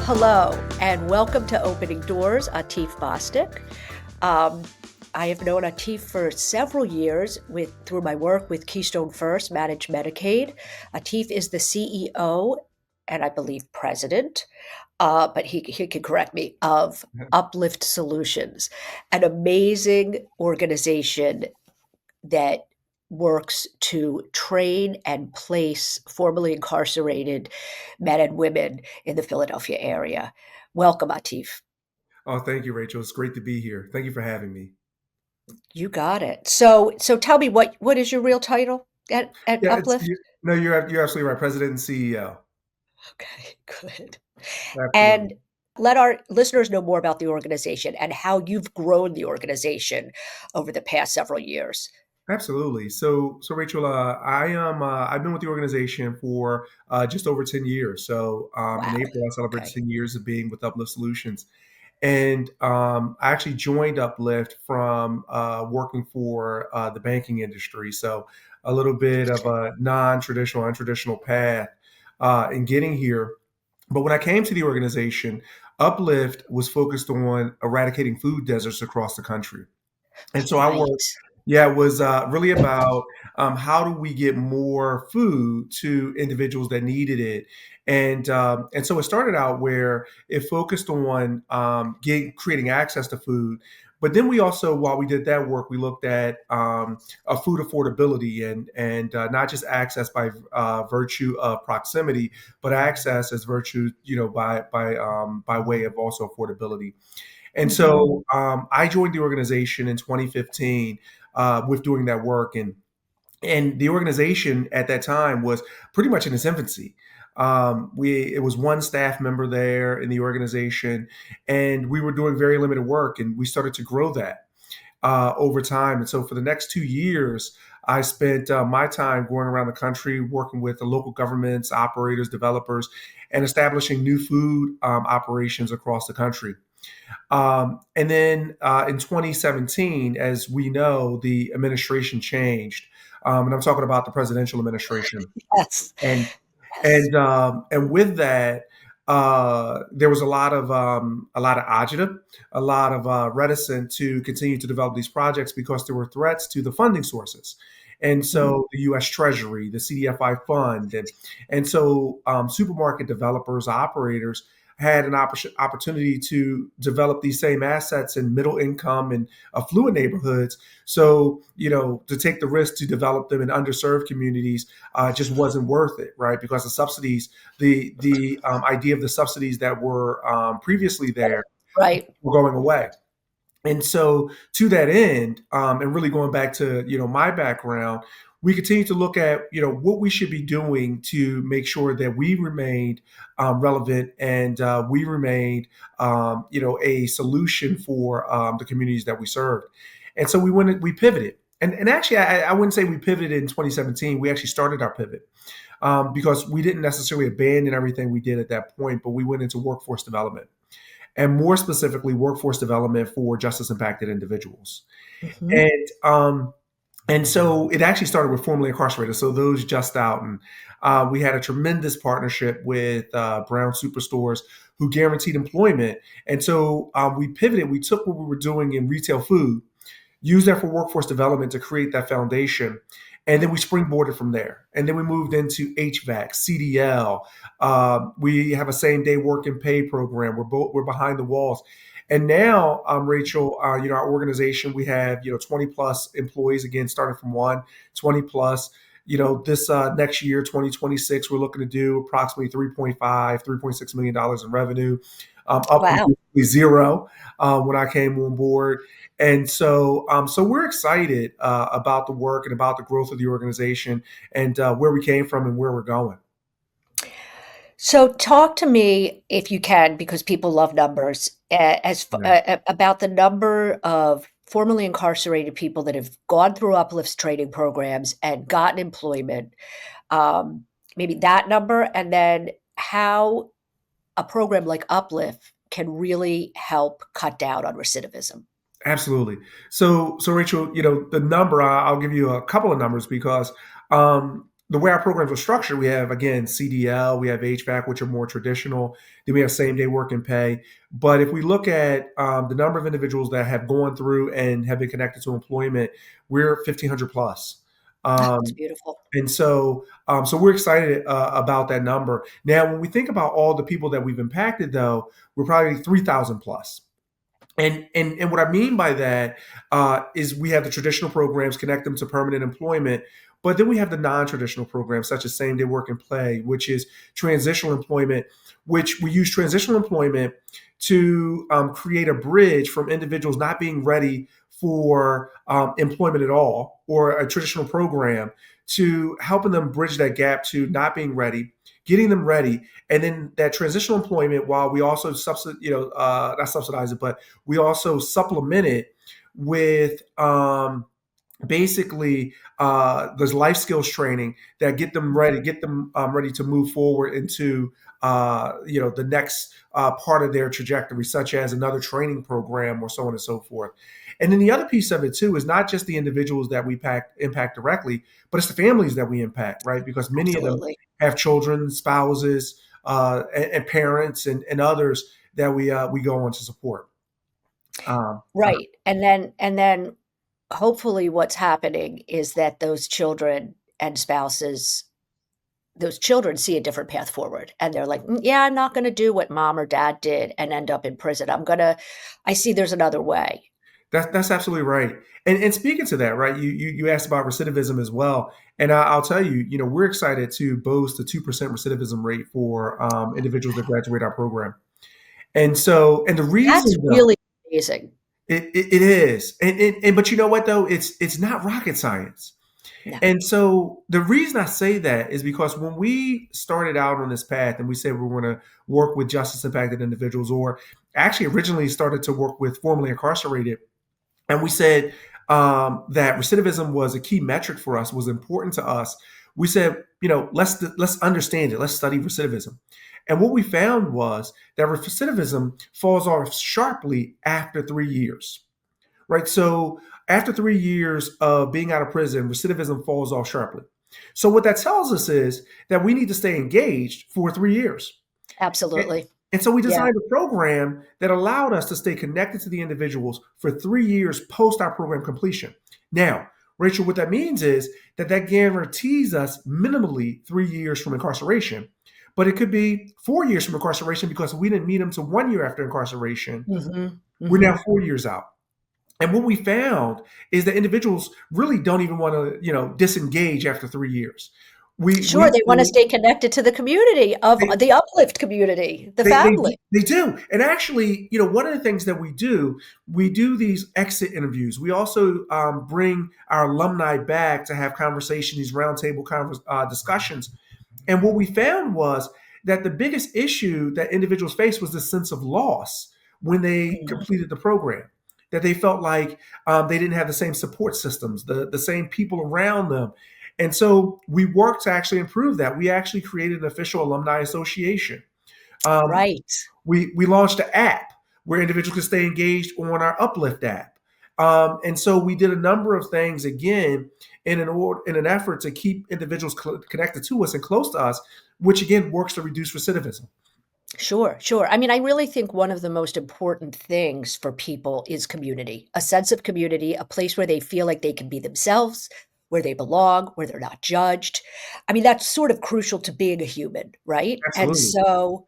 hello, and welcome to Opening Doors, Atif Bostic. I have known Atif for several years through my work with Keystone First Managed Medicaid. Atif is the CEO and I believe president, but he can correct me, of Uplift Solutions, an amazing organization that works to train and place formerly incarcerated men and women in the Philadelphia area. Welcome, Atif. Oh, thank you, Rachel. It's great to be here. Thank you for having me. You got it. So tell me what is your real title at Yeah, Uplift? no, you're absolutely right. President and CEO. Okay, good. And Absolutely. let our listeners know more about the organization and how you've grown the organization over the past several years. Absolutely. So Rachel, I've been with the organization for just over 10 years. So in Wow. April, I celebrated Okay. 10 years of being with Uplift Solutions. And I actually joined Uplift from working for the banking industry. So a little bit of a non-traditional, untraditional path in getting here. But when I came to the organization, Uplift was focused on eradicating food deserts across the country. And so I Right. worked, yeah, it was really about how do we get more food to individuals that needed it. And so it started out where it focused on creating access to food. But then we also, while we did that work, we looked at a food affordability and not just access by virtue of proximity, but access as virtue, by way of also affordability. And Hmm. so I joined the organization in 2015 with doing that work, and the organization at that time was pretty much in its infancy. It was one staff member there in the organization, and we were doing very limited work, and we started to grow that over time. And so for the next 2 years, I spent my time going around the country working with the local governments, operators, developers, and establishing new food operations across the country. And then in 2017, as we know, the administration changed, and I'm talking about the presidential administration. Yes. And Yes. and with that, there was a lot of agita, a lot of reticent to continue to develop these projects because there were threats to the funding sources. And Mhm. so the U.S. Treasury, the CDFI fund, and so supermarket developers, operators had an opportunity to develop these same assets in middle income and affluent neighborhoods. So, to take the risk to develop them in underserved communities just wasn't worth it, right? Because the subsidies, the idea of the subsidies that were previously there Right. were going away. And so, to that end, and really going back to my background, we continue to look at what we should be doing to make sure that we remained relevant and we remained a solution for the communities that we served. And so we pivoted. And actually, I wouldn't say we pivoted in 2017. We actually started our pivot because we didn't necessarily abandon everything we did at that point, but we went into workforce development, and more specifically workforce development for justice impacted individuals. Hmm. And so it actually started with formerly incarcerated, so those just out. And we had a tremendous partnership with Brown Superstores, who guaranteed employment. And so we pivoted. We took what we were doing in retail food, used that for workforce development to create that foundation. And then we springboarded from there. And then we moved into HVAC, CDL. We have a same day work and pay program. We're behind the walls. And now, Rachel, our organization, we have 20 plus employees, again, starting from 20 plus. This next year, 2026, we're looking to do approximately 3.6 million dollars in revenue, up from Wow. basically zero when I came on board. And so we're excited about the work and about the growth of the organization, and where we came from and where we're going. So talk to me, if you can, because people love numbers, Yeah. about the number of formerly incarcerated people that have gone through Uplift's training programs and gotten employment, um, maybe that number, and then how a program like Uplift can really help cut down on recidivism. Absolutely. So Rachel, the number, I'll give you a couple of numbers because the way our programs are structured, we have, again, CDL, we have HVAC, which are more traditional. Then we have same day work and pay. But if we look at the number of individuals that have gone through and have been connected to employment, we're 1,500 plus. That's Um, beautiful. so we're excited about that number. Now, when we think about all the people that we've impacted, though, we're probably 3,000 plus. And what I mean by that is we have the traditional programs, connect them to permanent employment, but then we have the non-traditional programs such as same day work and play, which is transitional employment, which we use transitional employment to create a bridge from individuals not being ready for employment at all or a traditional program to helping them bridge that gap to not being ready, getting them ready, and then that transitional employment, while we also not subsidize it, but we also supplement it with basically there's life skills training that get them ready to move forward into the next part of their trajectory, such as another training program or so on and so forth. And then the other piece of it too is not just the individuals that we impact directly, but it's the families that we impact, right? Because many of them Absolutely. have children, spouses, and parents, and others that we go on to support. Um, Right. And then hopefully what's happening is that those children and spouses, those children see a different path forward and they're like, "Mm, yeah, I'm not going to do what mom or dad did and end up in prison. I see there's another way." that's absolutely right. And speaking to that, right? You asked about recidivism as well, and I'll tell you, we're excited to boast a 2% recidivism rate for individuals that graduate our program. And the That's reason though, really amazing. it is, and but you know what though, it's not rocket science. No. And so the reason I say that is because when we started out on this path and we said we were going to work with justice impacted individuals, or actually originally started to work with formerly incarcerated, and we said that recidivism was a key metric for us, was important to us. We said, let's understand it, let's study recidivism. And what we found was that recidivism falls off sharply after 3 years, right? So after 3 years of being out of prison, recidivism falls off sharply. So what that tells us is that we need to stay engaged for 3 years. And, Absolutely. and so we Yeah. designed a program that allowed us to stay connected to the individuals for 3 years post our program completion. Now, Rachel, what that means is that guarantees us minimally 3 years from incarceration, but it could be 4 years from incarceration because we didn't meet them to 1 year after incarceration. Mhm. We're now Mhm. 4 years out. And what we found is that individuals really don't even want to, disengage after 3 years. Sure, We they wanna stay connected to the community of they, the Uplift community, the they, family. they do. And actually, one of the things that we do these exit interviews. We also bring our alumni back to have conversations, these roundtable discussions. And what we found was that the biggest issue that individuals faced was the sense of loss when they Mhm. completed the program. That they felt like they didn't have the same support systems, the same people around them. And so we worked to actually improve that. We actually created an official alumni association. Um, Right. we launched an app where individuals can stay engaged on our Uplift app. And so we did a number of things again in an effort to keep individuals connected to us and close to us, which again works to reduce recidivism. Sure, sure. I mean, I really think one of the most important things for people is community, a sense of community, a place where they feel like they can be themselves, where they belong, where they're not judged. I mean, that's sort of crucial to being a human, right? And Absolutely. so,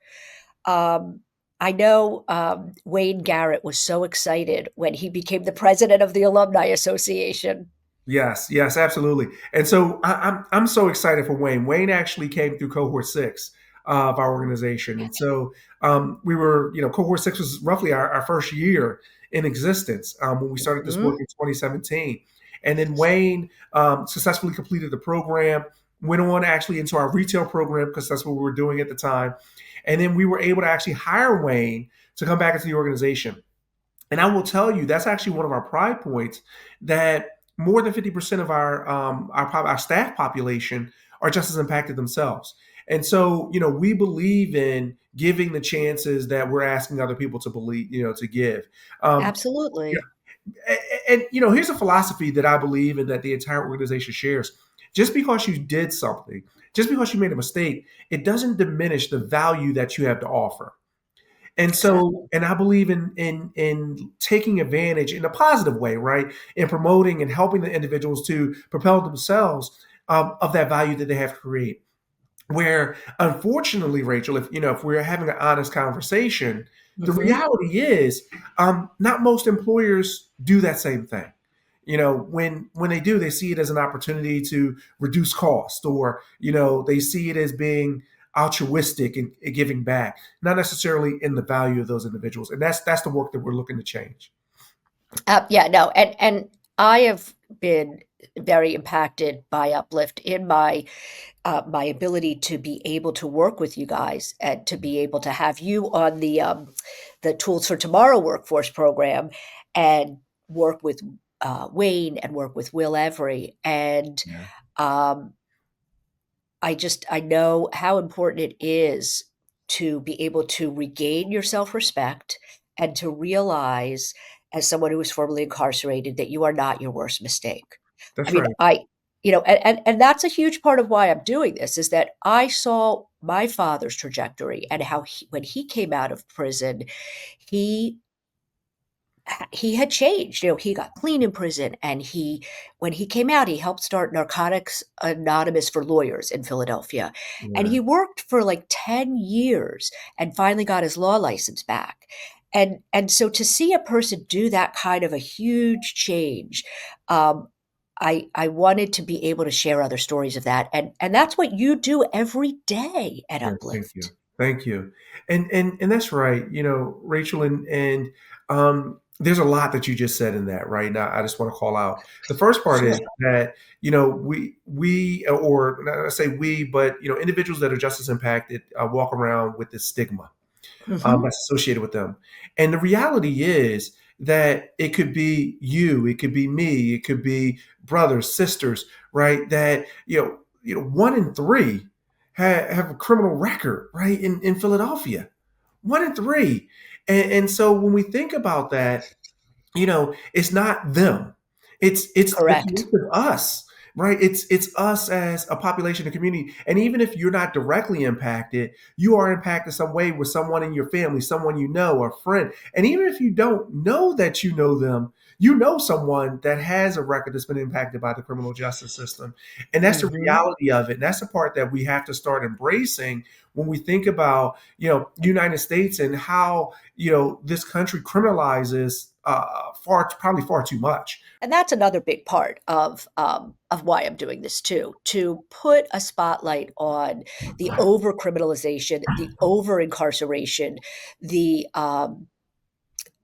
um, I know Wayne Garrett was so excited when he became the president of the Alumni Association. Yes, yes, absolutely. And so I'm so excited for Wayne. Wayne actually came through cohort 6 of our organization, and so we were, cohort 6 was roughly our first year in existence when we started this work Mhm. in 2017. And then Wayne successfully completed the program, went on actually into our retail program because that's what we were doing at the time, and then we were able to actually hire Wayne to come back into the organization. And I will tell you, that's actually one of our pride points that more than 50% of our staff population are just as impacted themselves. And so, we believe in giving the chances that we're asking other people to believe, to give. Um, yeah, Absolutely. and here's a philosophy that I believe in that the entire organization shares. Just because you did something, just because you made a mistake, it doesn't diminish the value that you have to offer. And so, Exactly. and I believe in taking advantage in a positive way, right? In promoting and helping the individuals to propel themselves of that value that they have to create. Where unfortunately, Rachel, if we're having an honest conversation, the Hmm. reality is not most employers do that same thing. When they do, they see it as an opportunity to reduce cost, or they see it as being altruistic and giving back, not necessarily in the value of those individuals. And that's the work that we're looking to change. Yeah, no, and I have been very impacted by Uplift in my ability to be able to work with you guys and to be able to have you on the Tools for Tomorrow workforce program and work with Wayne and work with Will Every. And Yeah, um, I know how important it is to be able to regain your self-respect and to realize, as someone who was formerly incarcerated, that you are not your worst mistake. I that's mean, right. and that's a huge part of why I'm doing this, is that I saw my father's trajectory and how when he came out of prison, he he had changed. He got clean in prison, and when he came out, he helped start Narcotics Anonymous for lawyers in Philadelphia, and Yeah, he worked for like 10 years and finally got his law license back. And so to see a person do that kind of a huge change, um, I wanted to be able to share other stories of that, and that's what you do every day at yeah. Thank you, Uplift. thank you. And that's right. Rachel, and there's a lot that you just said in that. Right now, I just want to call out the first part is Sure. that we or not I say we, but individuals that are justice impacted walk around with this stigma Hmm. that's associated with them. And the reality is that it could be you, it could be me, it could be brothers, sisters, right? That one in three have a criminal record, right? In Philadelphia, one in three, and so when we think about that, it's not them. It's the Correct. collective us, right? It's us as a population and community. And even if you're not directly impacted, you are impacted some way with someone in your family, someone you know, a friend. And even if you don't know that you know them, you know someone that has a record that's been impacted by the criminal justice system. And that's the Hmm. reality of it. And that's the part that we have to start embracing when we think about, United States and how this country criminalizes probably far too much. And that's another big part of why I'm doing this too, to put a spotlight on the over criminalization, the over incarceration, the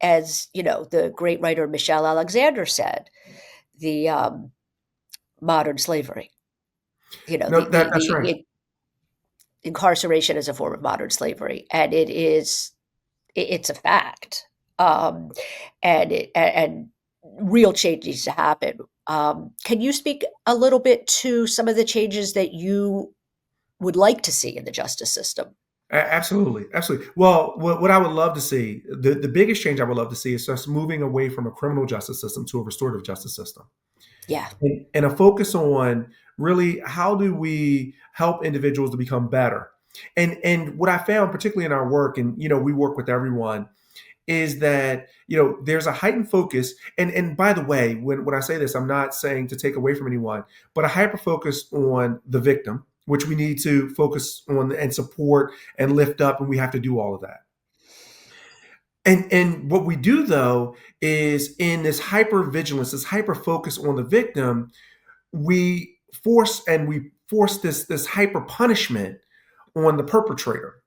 as the great writer Michelle Alexander said, the modern slavery. No, that's right. The incarceration is a form of modern slavery, and it's a fact. Um, and real change needs to happen. Can you speak a little bit to some of the changes that you would like to see in the justice system? Absolutely, absolutely. Well, what I would love to see, the biggest change I would love to see is us moving away from a criminal justice system to a restorative justice system, Yeah. and a focus on really how do we help individuals to become better. And what I found, particularly in our work, and we work with everyone, is that there's a heightened focus. And by the way, when I say this, I'm not saying to take away from anyone, but a hyper focus on the victim, which we need to focus on and support and lift up, and we have to do all of that. And what we do though is in this hyper vigilance, this hyper focus on the victim, we force this hyper punishment on the perpetrator.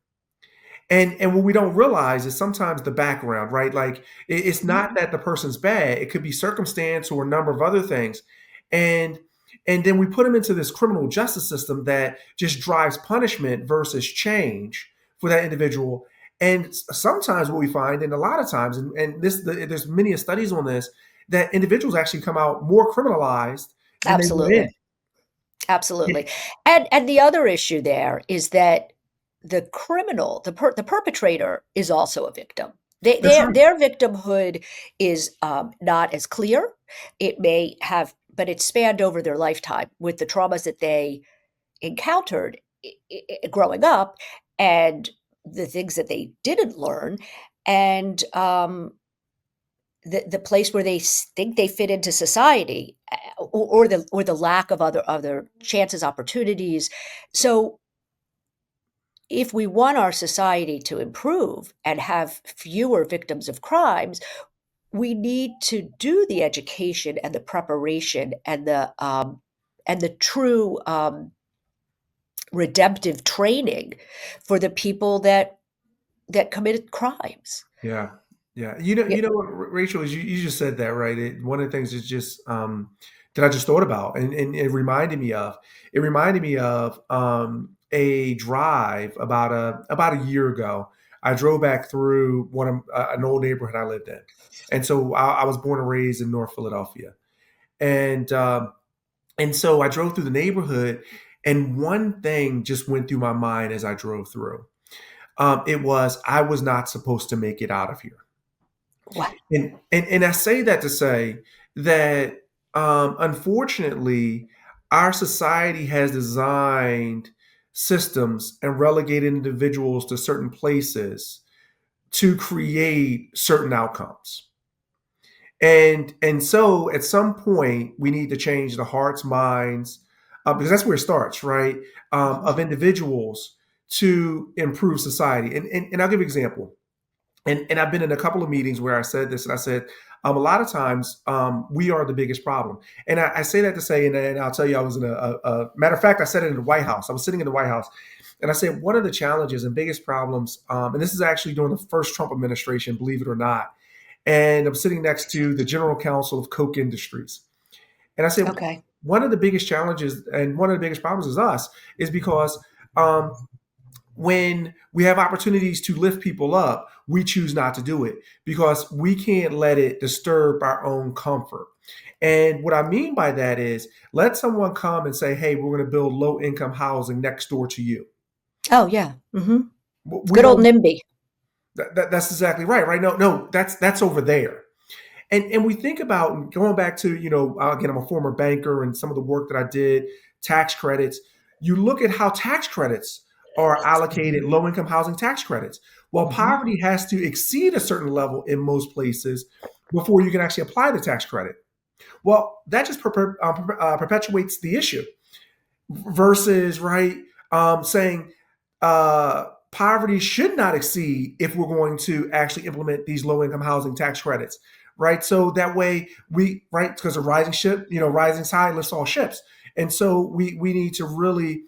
And what we don't realize is sometimes the background, right? Like it's Mhm. not that the person's bad; it could be circumstance or a number of other things, and and then we put them into this criminal justice system that just drives punishment versus change for that individual. And sometimes what we find, and a lot of times, there's many studies on this, that individuals actually come out more criminalized than they went Absolutely. Absolutely. in. And the other issue there is that the perpetrator is also a victim. That's Their right. their victimhood is not as clear. It may have but it spanned over their lifetime with the traumas that they encountered growing up and the things that they didn't learn, and the place where they think they fit into society, or the lack of other chances, opportunities. So if we want our society to improve and have fewer victims of crimes, we need to do the education and the preparation and the true redemptive training for the people that committed crimes. Yeah. Yeah. Yeah. You know what, Rachel, is you just said that, right? One of the things is just that I just thought about, and it reminded me of a drive about a year ago. I drove back through an old neighborhood I lived in, and so I was born and raised in North Philadelphia, and so I drove through the neighborhood, and one thing just went through my mind as I drove through. It was, I was not supposed to make it out of here. Wow. And I say that to say that unfortunately, our society has designed systems and relegated individuals to certain places to create certain outcomes. And so at some point we need to change the hearts, minds, because that's where it starts, right? Of individuals to improve society. And I'll give you an example. And I've been in a couple of meetings where I said this, and I said, a lot of times we are the biggest problem. And I say that to say, and I'll tell you, I was in a matter of fact, I said it in the White House. I was sitting in the White House, and I said, one of the challenges and biggest problems, and this is actually during the first Trump administration, believe it or not. And I'm sitting next to the General Counsel of Coke Industries. And I said, Okay. one of the biggest challenges and one of the biggest problems is us, is because um, when we have opportunities to lift people up, we choose not to do it because we can't let it disturb our own comfort. And what I mean by that is, let someone come and say, hey, we're going to build low income housing next door to you. Oh, yeah. We Good old don't, NIMBY. that's exactly right. Right. No, that's over there. And we think about going back to, again, I'm a former banker and some of the work that I did, tax credits. You look at how tax credits are allocated, Mhm. low income housing tax credits. Well, Mhm. poverty has to exceed a certain level in most places before you can actually apply the tax credit. Well, that just perpetuates the issue versus, right, saying poverty should not exceed if we're going to actually implement these low income housing tax credits, right? So that way right, because a rising ship, rising tide lifts all ships. And so we need to really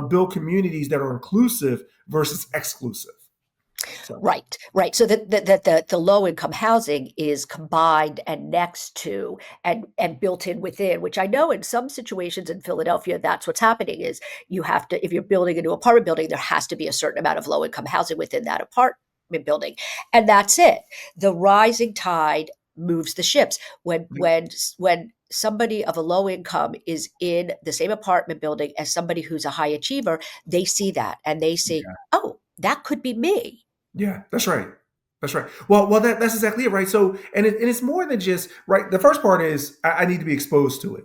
build communities that are inclusive versus exclusive. So Right, right. So that the low income housing is combined and next to and built in within, which I know in some situations in Philadelphia, that's what's happening is you have to, if you're building a new apartment building, there has to be a certain amount of low income housing within that apartment building. And that's it. The rising tide moves the ships. When somebody of a low income is in the same apartment building as somebody who's a high achiever, they see that and they say, oh, that could be me. yeah, that's right. That's right. Well, that's exactly it, right? So, and it's more than just right. The first part is I need to be exposed to it,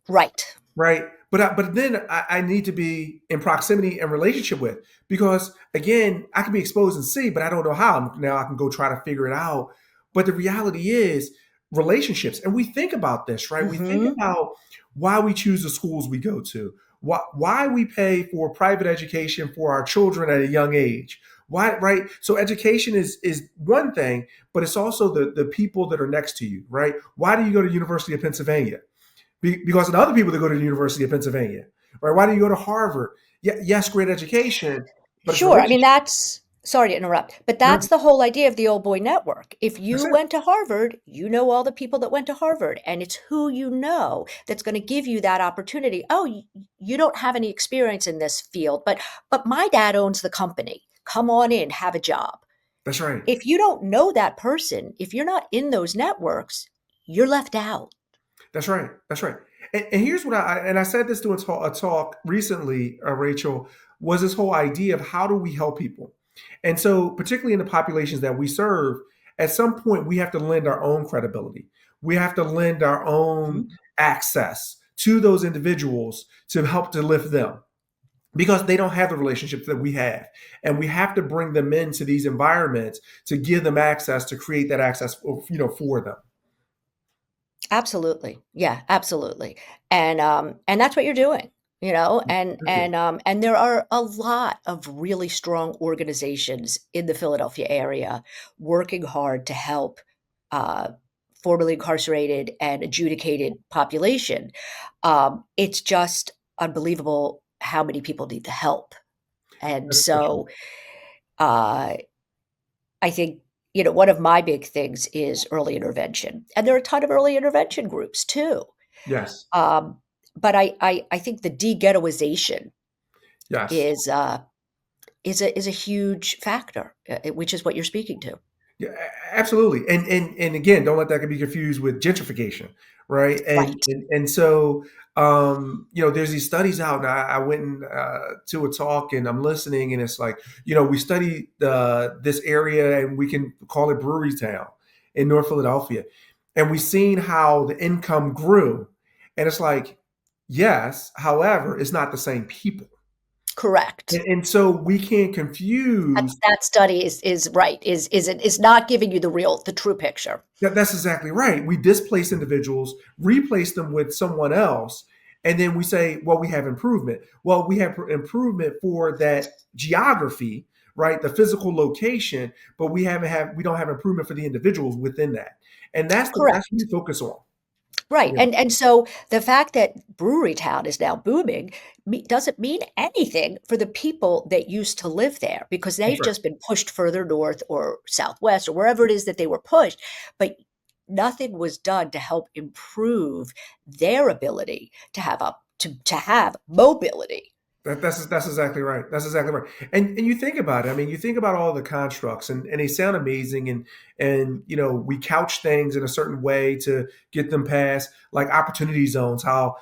Right. right? But then I need to be in proximity and relationship with, because again, I can be exposed and see, but I don't know how. Now I can go try to figure it out. But the reality is relationships, and we think about this, right? We think Mhm. about why we choose the schools we go to, why we pay for private education for our children at a young age. Why, right? So education is one thing, but it's also the people that are next to you, right? Why do you go to University of Pennsylvania? Because of the other people that go to the University of Pennsylvania, right? Why do you go to Harvard? Yeah, yes, great education, but it's Sure. I mean, relationship. that's sorry to interrupt, but No, that's the whole idea of the old boy network. If that's you it. went to Harvard, you know all the people that went to Harvard, and it's who you know that's going to give you that opportunity. Oh, you don't have any experience in this field, but my dad owns the company. Come on in, have a job. That's right. If you don't know that person, if you're not in those networks, you're left out. That's right. That's right. And here's what I said this to a talk recently, Rachel, was this whole idea of how do we help people? And so, particularly in the populations that we serve, at some point we have to lend our own credibility. We have to lend our own Mhm. access to those individuals to help to lift them because they don't have the relationships that we have. And we have to bring them into these environments to give them access, to create that access, for them. Absolutely. Yeah, absolutely. And that's what you're doing, you know, Thank you. and there are a lot of really strong organizations in the Philadelphia area working hard to help uh, formerly incarcerated and adjudicated population. It's just unbelievable how many people need the help. And That's for sure. so uh, I think, one of my big things is early intervention. And there are a ton of early intervention groups too. Yes. Um, but I think the de-ghettoization Yes. is a huge factor, which is what you're speaking to. Yeah, absolutely. And again, don't let that be confused with gentrification, right? And Right. and and so there's these studies out, and I went to a talk, and I'm listening, and it's like, we study this area, and we can call it Brewery Town in North Philadelphia, and we've seen how the income grew, and it's like, yes, however, it's not the same people, Correct. and so we can't That's confuse. that study is right, is not giving you the true picture. That's exactly right. We displace individuals, replace them with someone else, and then we say, well, we have improvement. Well, we have improvement for that geography, right? The physical location, but we don't have improvement for the individuals within that. And that's what Correct. we focus on. Right, Yeah, and so the fact that Brewery Town is now booming doesn't mean anything for the people that used to live there because that's they've right. just been pushed further north or southwest or wherever it is that they were pushed, but nothing was done to help improve their ability to have mobility. That's exactly right. That's exactly right. And you think about it. I mean, you think about all the constructs, and they sound amazing, and we couch things in a certain way to get them past, like opportunity zones. How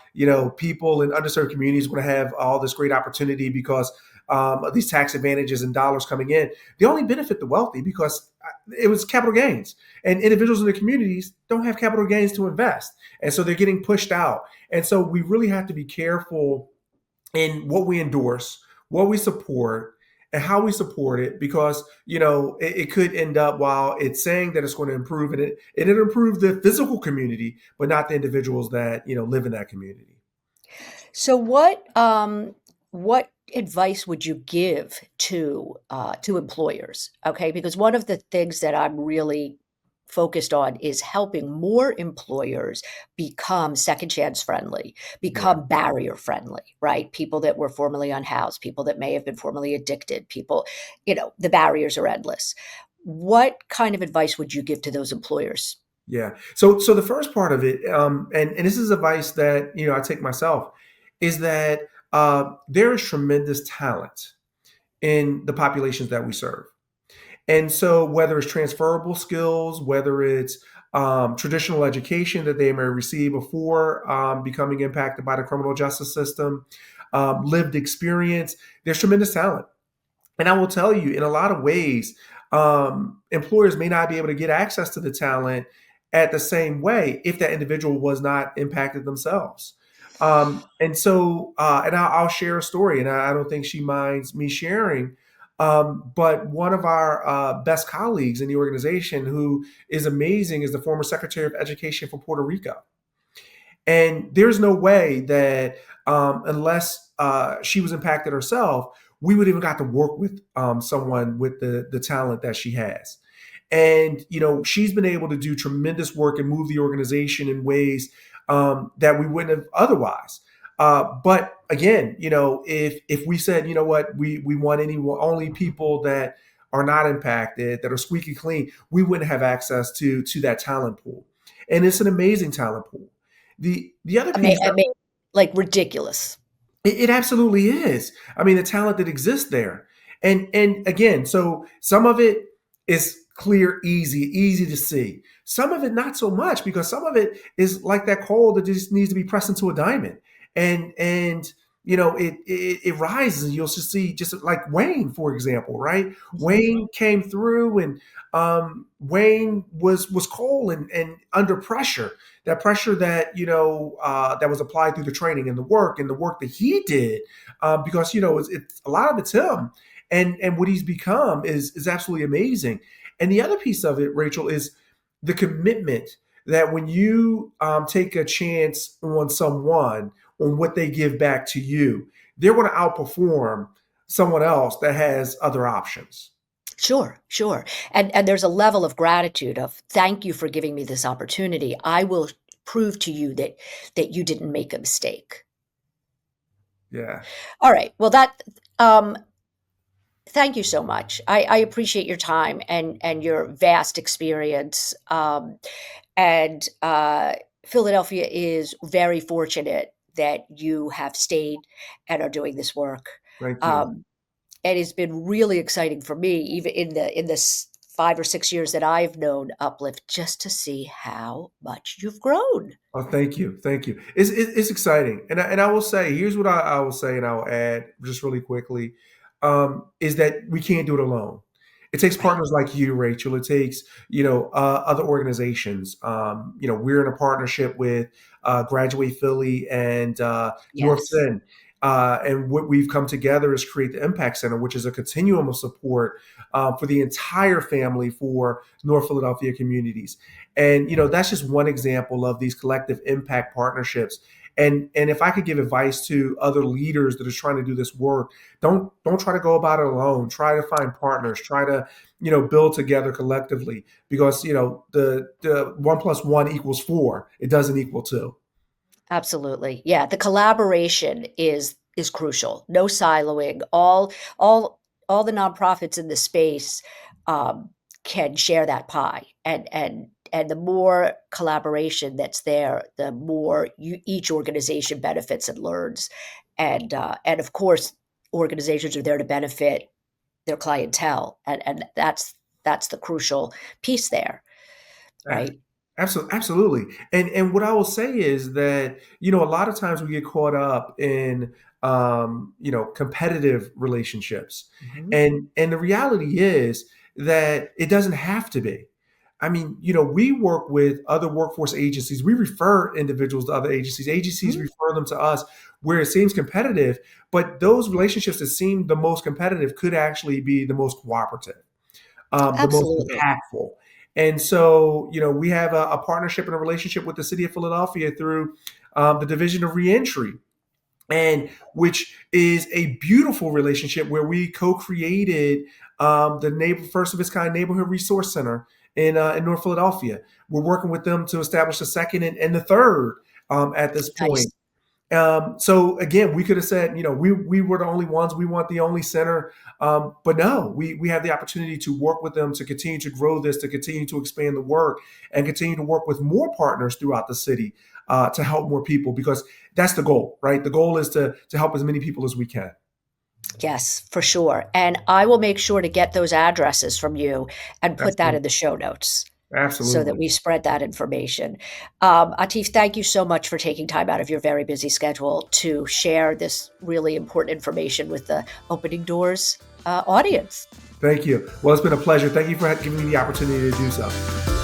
people in underserved communities want to have all this great opportunity because of these tax advantages and dollars coming in. They only benefit the wealthy because it was capital gains, and individuals in the communities don't have capital gains to invest, and so they're getting pushed out. And so we really have to be careful in what we endorse, what we support, and how we support it, because it could end up, while it's saying that it's going to improve it'll improve the physical community, but not the individuals that live in that community. So what advice would you give to employers? Okay, because one of the things that I'm really focused on is helping more employers become second chance friendly, Yeah. become barrier friendly, right? People that were formerly unhoused, people that may have been formerly addicted, people, the barriers are endless. What kind of advice would you give to those employers? Yeah. So the first part of it, and this is advice that I take myself, is that there is tremendous talent in the populations that we serve. And so, whether it's transferable skills, whether it's traditional education that they may receive before becoming impacted by the criminal justice system, lived experience, there's tremendous talent. And I will tell you, in a lot of ways, employers may not be able to get access to the talent at the same way if that individual was not impacted themselves. And I'll share a story, and I don't think she minds me sharing. But one of our best colleagues in the organization, who is amazing, is the former Secretary of Education for Puerto Rico. And there's no way that unless she was impacted herself, we would even got to work with someone with the talent that she has. And she's been able to do tremendous work and move the organization in ways that we wouldn't have otherwise. But again, if we said, what, we want only people that are not impacted, that are squeaky clean, we wouldn't have access to that talent pool. And it's an amazing talent pool. The other piece, I mean, like ridiculous. it absolutely is. I mean, the talent that exists there. And again, so some of it is clear, easy to see. Some of it not so much, because some of it is like that coal that just needs to be pressed into a diamond. And it rises, and you'll just see, just like Wayne, for example, right? Mhm. Wayne came through, and Wayne was cold and under pressure. That pressure that that was applied through the training and the work that he did, because it's a lot of it's him, and what he's become is absolutely amazing. And the other piece of it, Rachel, is the commitment that when you take a chance on someone, on what they give back to you, they're going to outperform someone else that has other options. Sure, sure. And there's a level of gratitude of, "Thank you for giving me this opportunity. I will prove to you that you didn't make a mistake." Yeah. All right. Well, um, thank you so much. I appreciate your time and your vast experience. And Philadelphia is very fortunate that you have stayed and are doing this work. Thank you. Um, and it's been really exciting for me, even in this 5 or 6 years that I've known Uplift, just to see how much you've grown. Oh, thank you, thank you. It's exciting, and I will say, here's what I will say, and I'll add just really quickly, is that we can't do it alone. It takes Right. partners like you, Rachel. It takes other organizations. We're in a partnership with Graduate Philly and North Yes. End. And what we've come together is create the Impact Center, which is a continuum of support for the entire family for North Philadelphia communities. And that's just one example of these collective impact partnerships. And if I could give advice to other leaders that are trying to do this work, don't try to go about it alone. Try to find partners. Try to build together collectively, because the 1 plus 1 equals 4. It doesn't equal 2. Absolutely. Yeah, the collaboration is crucial. No siloing. All the nonprofits in the space um, can share that pie, and the more collaboration that's there, the more each organization benefits and learns, and of course, organizations are there to benefit their clientele, and that's the crucial piece there, right? Absolutely, absolutely. And what I will say is that a lot of times we get caught up in competitive relationships, Mhm. and the reality is that it doesn't have to be. I mean, we work with other workforce agencies. We refer individuals to other agencies. Agencies Mhm. refer them to us where it seems competitive, but those relationships that seem the most competitive could actually be the most cooperative, the most Absolutely. impactful. And so, we have a partnership and a relationship with the city of Philadelphia through the Division of Reentry, and which is a beautiful relationship where we co-created the first of its kind neighborhood resource center in North Philadelphia. We're working with them to establish the second and the third at this Nice. point. So again, we could have said, we were the only ones, we want the only center. But no, we have the opportunity to work with them to continue to grow this, to continue to expand the work, and continue to work with more partners throughout the city to help more people, because that's the goal, right? The goal is to help as many people as we can. Yes, for sure, and I will make sure to get those addresses from you and put that Absolutely. in the show notes so that Absolutely. we spread that information. Atif, thank you so much for taking time out of your very busy schedule to share this really important information with the Opening Doors audience. Thank you. Well, it's been a pleasure. Thank you for giving me the opportunity to do so.